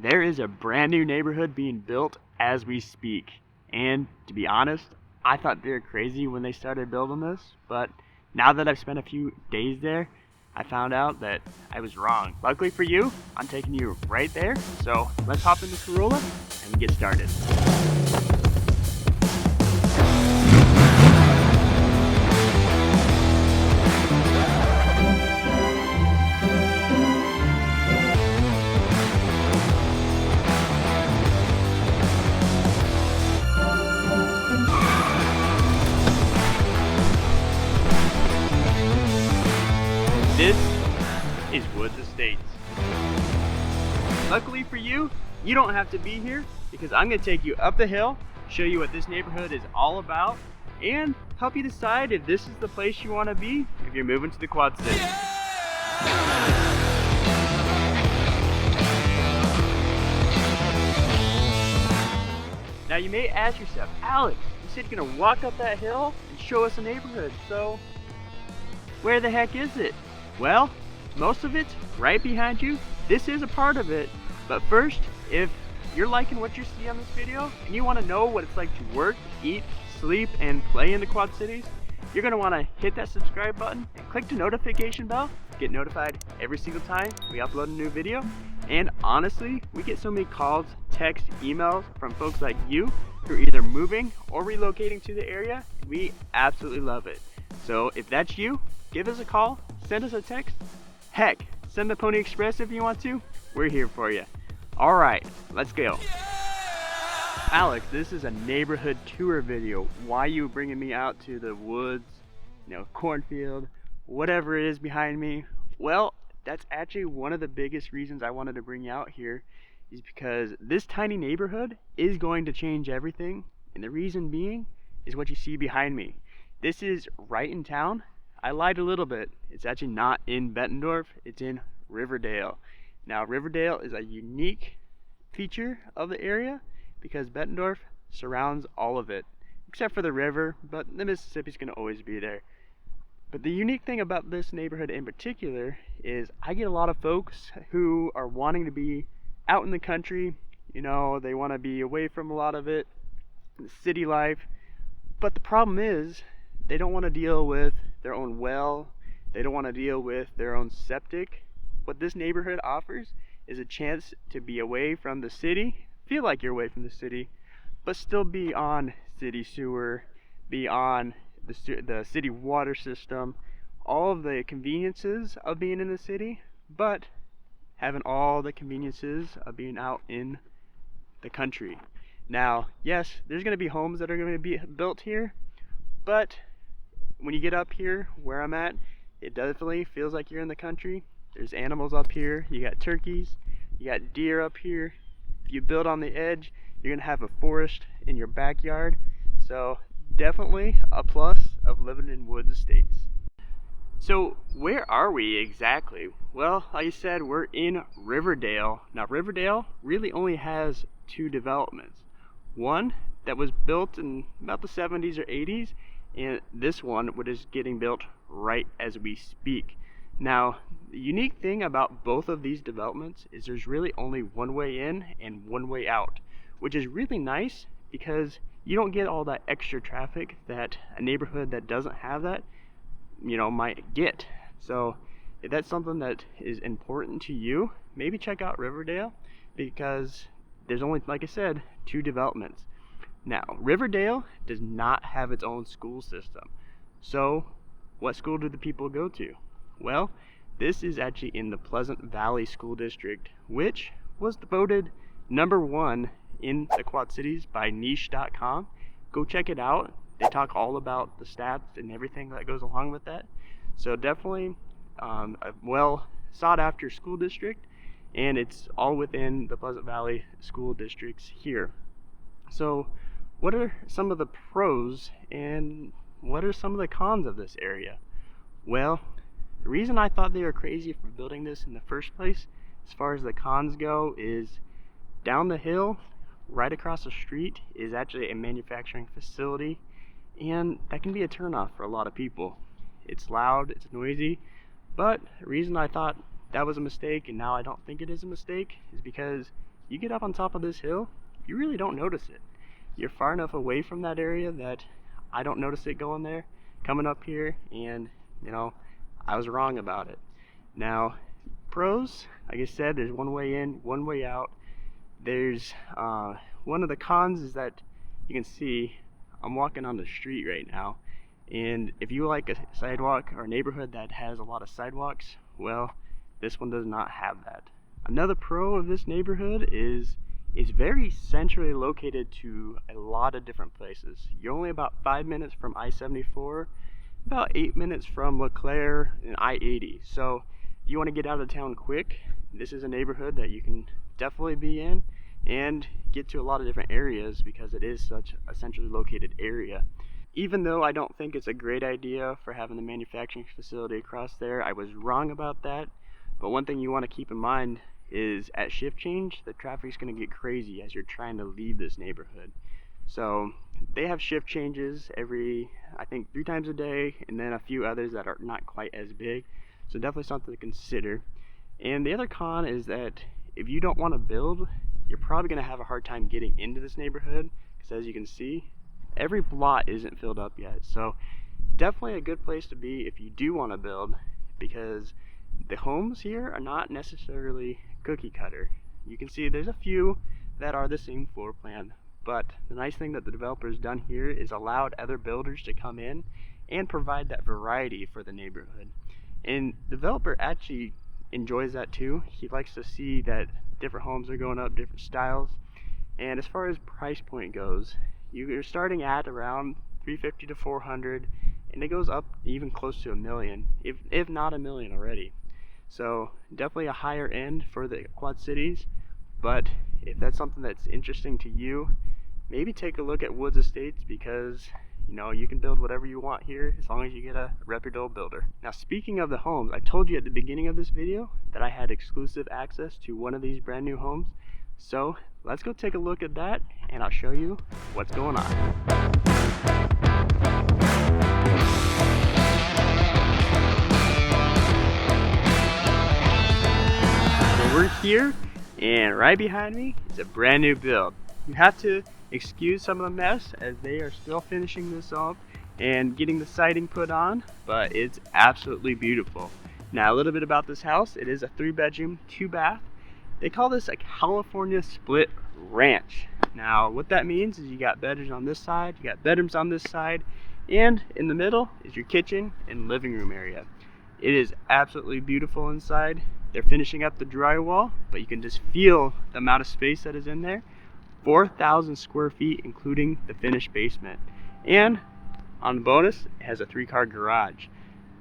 There is a brand new neighborhood being built as we speak. And to be honest, I thought they were crazy when they started building this, but now that I've spent a few days there, I found out that I was wrong. Luckily for you, I'm taking you right there. So let's hop in the Corolla and get started. This is Woods Estates. Luckily for you, you don't have to be here because I'm going to take you up the hill, show you what this neighborhood is all about, and help you decide if this is the place you want to be if you're moving to the Quad Cities. Now you may ask yourself, Alex, you said you're going to walk up that hill and show us a neighborhood, so where the heck is it? Well, most of it's right behind you. This is a part of it. But first, if you're liking what you see on this video and you want to know what it's like to work, eat, sleep, and play in the Quad Cities, you're going to want to hit that subscribe button and click the notification bell to get notified every single time we upload a new video. And honestly, we get so many calls, texts, emails from folks like you who are either moving or relocating to the area. We absolutely love it. So if that's you, give us a call, send us a text, heck, send the Pony Express if you want to. We're here for you. All right, let's go. Alex, this is a neighborhood tour video. Why are you bringing me out to the woods, cornfield, whatever it is behind me? Well, that's actually one of the biggest reasons I wanted to bring you out here is because this tiny neighborhood is going to change everything. And the reason being is what you see behind me. This is right in town. I lied a little bit. It's actually not in Bettendorf, it's in Riverdale. Now Riverdale is a unique feature of the area because Bettendorf surrounds all of it, except for the river, but the Mississippi's gonna always be there. But the unique thing about this neighborhood in particular is I get a lot of folks who are wanting to be out in the country, they wanna be away from a lot of it, the city life, but the problem is they don't wanna deal with their own well, they don't want to deal with their own septic. What this neighborhood offers is a chance to be away from the city, feel like you're away from the city, but still be on city sewer, be on the city water system, all of the conveniences of being in the city, but having all the conveniences of being out in the country. Now, yes, there's going to be homes that are going to be built here, but when you get up here where I'm at, it definitely feels like you're in the country. There's animals up here, you got turkeys, you got deer up here. If you build on the edge, you're gonna have a forest in your backyard. So definitely a plus of living in Woods Estates. So where are we exactly? Well, like I said, we're in Riverdale. Now Riverdale really only has two developments. One that was built in about the 70s or 80s, and this one is getting built right as we speak. Now, the unique thing about both of these developments is there's really only one way in and one way out, which is really nice because you don't get all that extra traffic that a neighborhood that doesn't have that, might get. So if that's something that is important to you, maybe check out Riverdale because there's only, like I said, two developments. Now, Riverdale does not have its own school system. So, what school do the people go to? Well, this is actually in the Pleasant Valley School District, which was voted #1 in the Quad Cities by niche.com. Go check it out. They talk all about the stats and everything that goes along with that. So definitely a well sought after school district, and it's all within the Pleasant Valley School Districts here. So what are some of the pros and what are some of the cons of this area? Well, the reason I thought they were crazy for building this in the first place, as far as the cons go, is down the hill, right across the street, is actually a manufacturing facility, and that can be a turnoff for a lot of people. It's loud, it's noisy, but the reason I thought that was a mistake and now I don't think it is a mistake is because you get up on top of this hill, you really don't notice it. You're far enough away from that area that I don't notice it going there, coming up here, and you know, I was wrong about it. Now, pros, like I said, there's one way in, one way out. There's one of the cons is that you can see I'm walking on the street right now, and if you like a sidewalk or a neighborhood that has a lot of sidewalks, well, this one does not have that. Another pro of this neighborhood is it's very centrally located to a lot of different places. You're only about 5 minutes from I-74, about 8 minutes from LeClaire and I-80. So if you want to get out of town quick, this is a neighborhood that you can definitely be in and get to a lot of different areas because it is such a centrally located area. Even though I don't think it's a great idea for having the manufacturing facility across there, I was wrong about that. But one thing you want to keep in mind is at shift change, the traffic's going to get crazy as you're trying to leave this neighborhood. So they have shift changes every, I think, 3 times a day, and then a few others that are not quite as big. So definitely something to consider. And the other con is that if you don't want to build, you're probably going to have a hard time getting into this neighborhood, because as you can see, every plot isn't filled up yet. So definitely a good place to be if you do want to build, because the homes here are not necessarily cookie cutter. You can see there's a few that are the same floor plan, but the nice thing that the developer's done here is allowed other builders to come in and provide that variety for the neighborhood. And the developer actually enjoys that too. He likes to see that different homes are going up, different styles. And as far as price point goes, you're starting at around $350 to $400, and it goes up even close to $1 million, if not $1 million already. So definitely a higher end for the Quad Cities, but if that's something that's interesting to you, maybe take a look at Woods Estates, because you know, you can build whatever you want here as long as you get a reputable builder. Now, speaking of the homes, I told you at the beginning of this video that I had exclusive access to one of these brand new homes. So let's go take a look at that and I'll show you what's going on. So we're here, and right behind me is a brand new build. You have to excuse some of the mess as they are still finishing this up and getting the siding put on, but it's absolutely beautiful. Now, a little bit about this house. It is a 3-bedroom, 2-bath. They call this a California split ranch. Now, what that means is you got bedrooms on this side, you got bedrooms on this side, and in the middle is your kitchen and living room area. It is absolutely beautiful inside. They're finishing up the drywall, but you can just feel the amount of space that is in there. 4,000 square feet, including the finished basement. And on the bonus, it has a 3-car garage.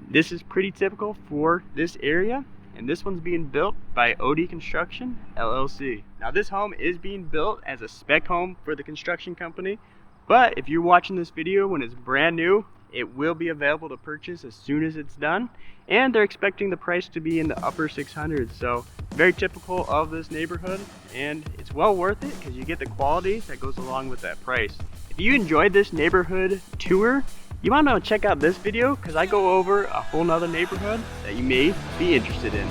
This is pretty typical for this area, and this one's being built by OD Construction LLC. Now, this home is being built as a spec home for the construction company, but if you're watching this video when it's brand new, it will be available to purchase as soon as it's done, and they're expecting the price to be in the upper 600s. So very typical of this neighborhood, and it's well worth it because you get the quality that goes along with that price. If you enjoyed this neighborhood tour, you want to check out this video because I go over a whole nother neighborhood that you may be interested in.